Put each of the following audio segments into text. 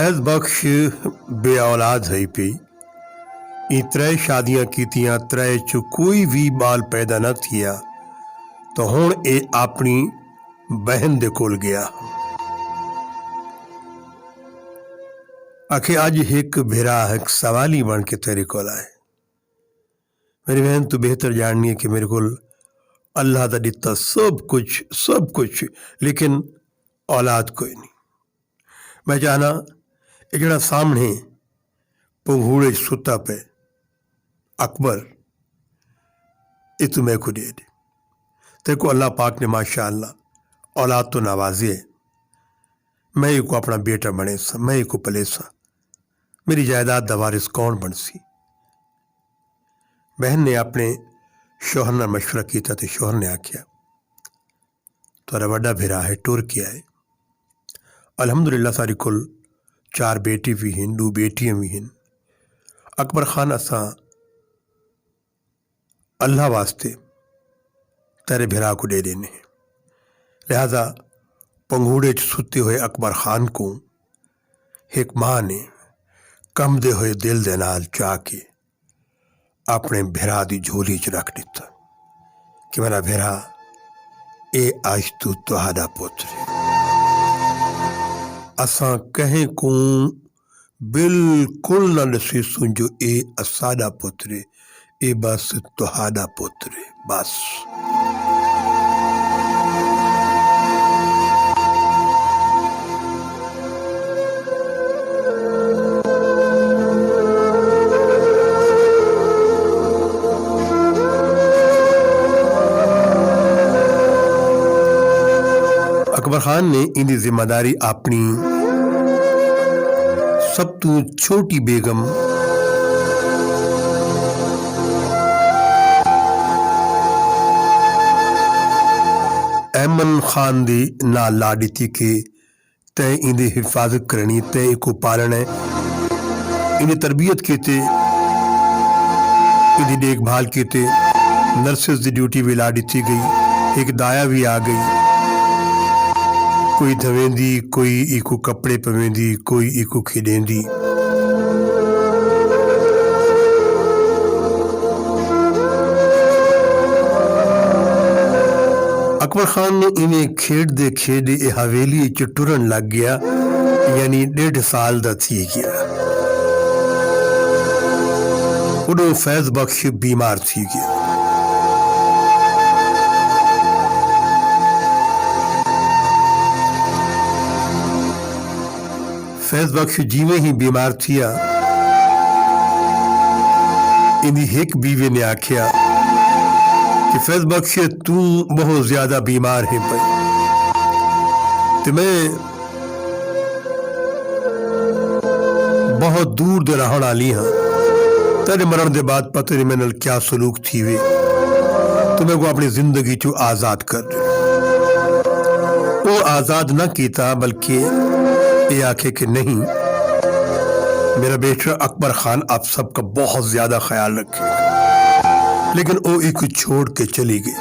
फैज़ बख्श बे औलाद है पे ई त्रै शादियां कीतियां त्रै च कोई भी बाल पैदा न थिया तो हुण ये अपनी बहन दे कोल गया आखे अज एक भेरा एक सवाल ही बन के तेरे कोल आए। मेरी बहन तू बेहतर जाननी है कि मेरे को अल्लाह का दिता सब कुछ लेकिन औलाद कोई नहीं। मैं चाहना ये जड़ा सामने पंघूड़े सुता पे अकबर ये तू मैं को दे दे। तेरे को अल्लाह पाक ने माशा अल्लाह औलाद तो नवाजी है। मैं ये को अपना बेटा बने सा, मैं ये को पले सा, मेरी जायदाद दा वारिस कौन बन सी। बहन ने अपने शोहर नाल मशवरा किया तो शोहर ने आख्या तुहारा वड्डा भेरा है टुर के आए। अलहमदुलिल्लाह सारी कुल 4 बेटी भी हैं 2 बेटियां भी हैं। अकबर खान असा अल्लाह वास्ते तेरे भेरा को दे देने हैं। लिहाजा पंघूड़े सुते हुए अकबर खान को एक माँ ने कंबदे हुए दिल दे नाल चाह के अपने भेरा की झोली च रख दिता कि मेरा भेरा ए आज तू तुहाड़ा पुत्र है। असा कहें को बिल्कुल न दसीसूं जो ए असादा पुत्र है, ए बस तुहाड़ा पुत्र है बस। अकबर खान ने इनकी जिम्मेदारी अपनी सब तो छोटी बेगम ऐमन खान दी नाल ला दी कि तय इनकी हिफाजत करनी, तय को पालना, इन्हें तरबियत की, इनकी देखभाल की। नर्सिस की ड्यूटी भी ला दी गई, एक दाया भी आ गई। कोई धवेंदी, कोई इको कपड़े पवेंदी, कोई इको खिदेंदी। अकबर खान ने इन्हें खेडदे खेडे हवेली च टुरन लग गया, यानी 1.5 साल का थी गया। उदों फैज़ बख्श बीमार थी गया। फैज़ बख्श जीवे ही बीमार थिया, इन्हीं एक बीवी ने आख्या कि फैज़ बख्श तू बहुत ज्यादा बीमार है भाई, तो मैं बहुत दूर दे रहन वाली हाँ, तेरे मरण के बाद पता नहीं मेरे क्या सलूक थी वे, तो मैं को अपनी जिंदगी चो आजाद कर दे। वो आजाद न किया बल्कि ये आखे कि नहीं मेरा बेटा अकबर खान आप सबका बहुत ज्यादा ख्याल रखेगा, लेकिन वो एक छोड़ के चली गई।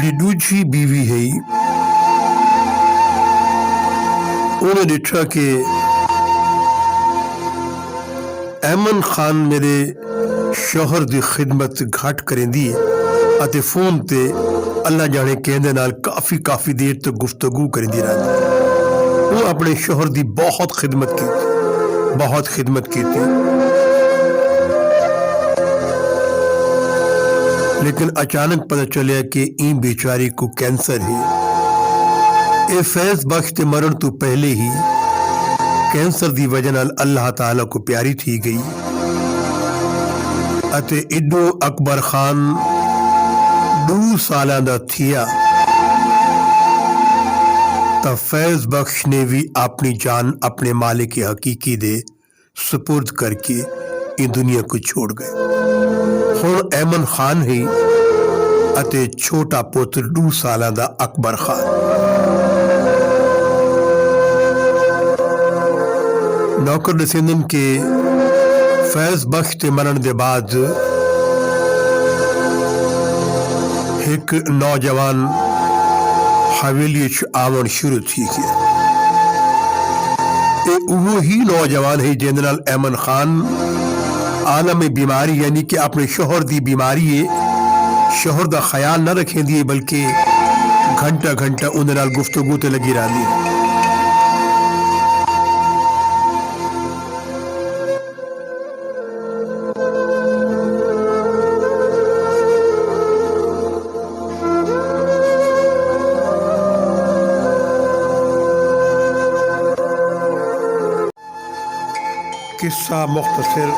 जी दूसरी बीवी है उन्हें देखा कि ऐमन खान मेरे शोहर की खिदमत घट करेंदी है, फोन ते अल्लाह जाने कहने नाल काफी देर तक गुफ्तगू करेंदी रहती। वो अपने शोहर की बहुत खिदमत की थी, लेकिन अचानक पता चलिया कि ई बेचारी को कैंसर है। ये फैज़ बख्श के मरण तो पहले ही कैंसर की वजह नाल अल्लाह ताला को प्यारी थी गई। अते इडो अकबर खान 2 साल का थिया तो फैज़ बख्श ने भी अपनी जान अपने मालिक हकीकी दे सुपुर्द करके इस दुनिया को छोड़ गए। हुण ऐमन खान है अते छोटा पुत्र 2 साल का अकबर खान। नौकर दसेंदन के फैज बख्श ते मरण दे बाद एक नौजवान हवेली आवन शुरू थी गया। वो ही नौजवान है जिहदे नाल ऐमन खान आलम बीमारी यानी कि अपने शोहर दी बीमारी है शोहर दा ख्याल न रखेंदी बल्कि घंटा घंटा उहदे नाल गुफ्तगू ते लगी रहंदी। किस्सा मुख्तसर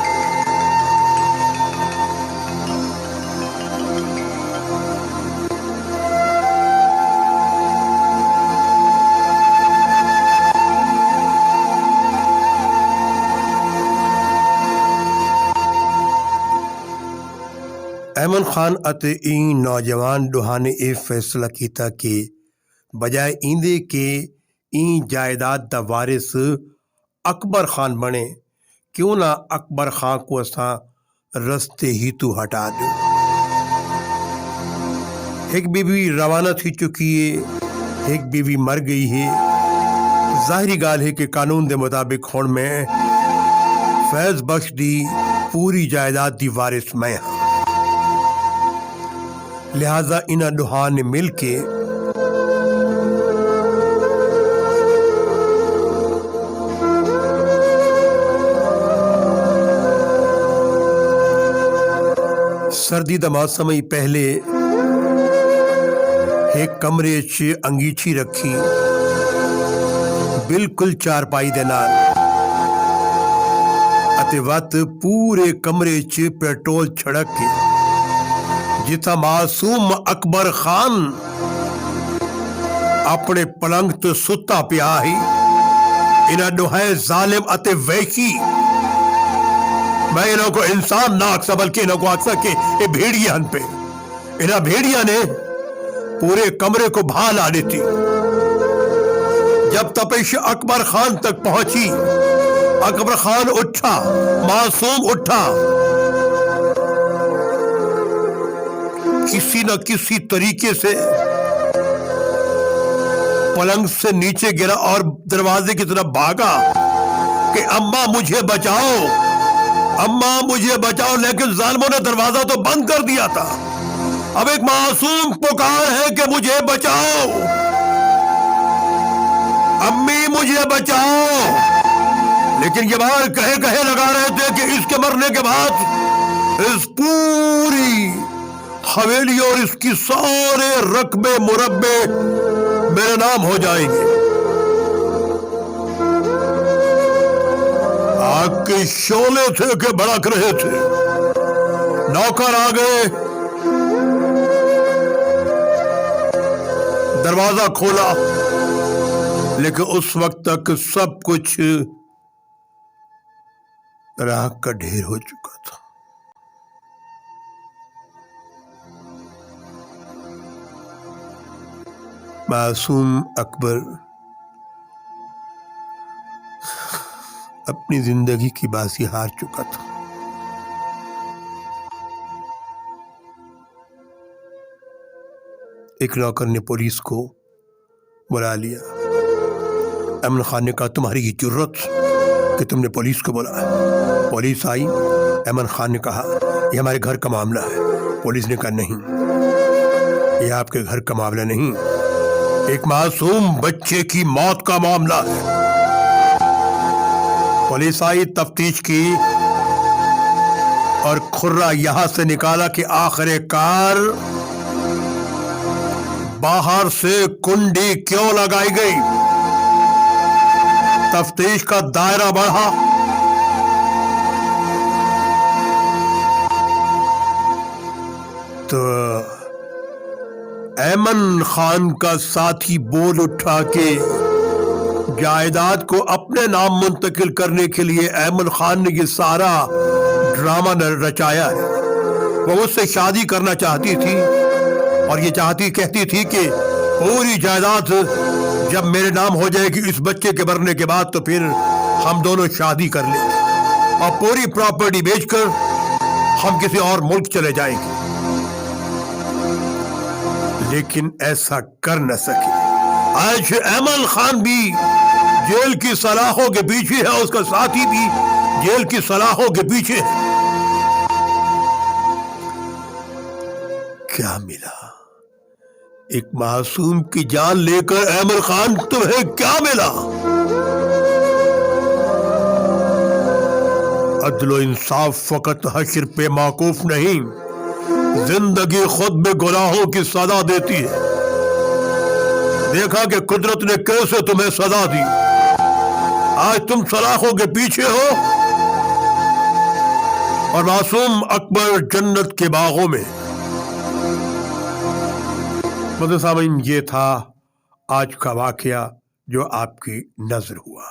ऐमन खान ਅਤੇ ई नौजवान दोहां ने यह फैसला किया कि बजाय इंदे के ई जायदाद दा वारिस अकबर खान बने, क्यों ना अकबर खान को असा रस्ते ही तो हटा दो। एक बीवी रवाना थी चुकी है, एक बीवी मर गई है। जाहिरी गाल है कि कानून के मुताबिक हुण में फैज बख्श दी पूरी जायदाद दी वारिस मैं हाँ। लिहाजा इन्हां दोहां ने मिल के सर्दी दा मौसम ही पहले एक कमरे च अंगीठी रखी बिल्कुल चारपाई दे नाल अते वत पूरे कमरे च पेट्रोल छिड़क के जिथा मासूम अकबर खान अपने पलंग तो सुता पिया ही, इन्हां दोहां जालिम अते वैशी, मैं इन्हों को इंसान ना आखसा बल्कि इन्हों को आखसा कि ये भेड़िया हन पे, इन्हां भेड़िया ने पूरे कमरे को भा ला दी थी। जब तपिश अकबर खान तक पहुंची, अकबर खान उठा, मासूम उठा, किसी न किसी तरीके से पलंग से नीचे गिरा और दरवाजे की तरफ भागा कि अम्मा मुझे बचाओ, अम्मा मुझे बचाओ। लेकिन जालिमों ने दरवाजा तो बंद कर दिया था। अब एक मासूम पुकार है कि मुझे बचाओ, अम्मी मुझे बचाओ। लेकिन ये बार कहे कहे लगा रहे थे कि इसके मरने के बाद इस पूरी हवेली और इसकी सारे रकबे मुरब्बे मेरे नाम हो जाएंगे। आग के शोले थे कि भड़क रहे थे। नौकर आ गए, दरवाजा खोला, लेकिन उस वक्त तक सब कुछ राख का ढेर हो चुका था। मासूम अकबर अपनी जिंदगी की बाजी हार चुका था। एक नौकर ने पुलिस को बुला लिया। ऐमन खान ने कहा, तुम्हारी ये जुर्रत कि तुमने पुलिस को बुलाया। पुलिस आई। ऐमन खान ने कहा, ये हमारे घर का मामला है। पुलिस ने कहा, नहीं, ये आपके घर का मामला नहीं, एक मासूम बच्चे की मौत का मामला है। पुलिस आई, तफ्तीश की और खुर्रा यहां से निकाला कि आखिरकार बाहर से कुंडी क्यों लगाई गई। तफ्तीश का दायरा बढ़ा। तो ऐमन खान का साथी बोल उठा कि जायदाद को अपने नाम मुंतकिल करने के लिए ऐमन खान ने ये सारा ड्रामा रचाया है। वो मुझसे शादी करना चाहती थी और ये कहती थी कि पूरी जायदाद जब मेरे नाम हो जाएगी इस बच्चे के मरने के बाद तो फिर हम दोनों शादी कर लेंगे। اور پوری پراپرٹی بیچ کر ہم کسی اور ملک چلے جائیں گے، لیکن ایسا کر نہ سکے۔ آج ایمن خان بھی جیل کی سلاخوں کے پیچھے ہے، اس کا ساتھی بھی جیل کی سلاخوں کے پیچھے ہے۔ کیا ملا؟ ایک معصوم کی جان لے کر ایمن خان تمہیں کیا ملا؟ عدل و انصاف فقط حشر پہ موقوف نہیں، زندگی خود میں گناہوں کی سزا دیتی ہے۔ دیکھا کہ قدرت نے کیسے تمہیں سزا دی۔ آج تم سلاخوں کے پیچھے ہو اور معصوم اکبر جنت کے باغوں میں۔ مدر سامعین، یہ تھا آج کا واقعہ جو آپ کی نظر ہوا۔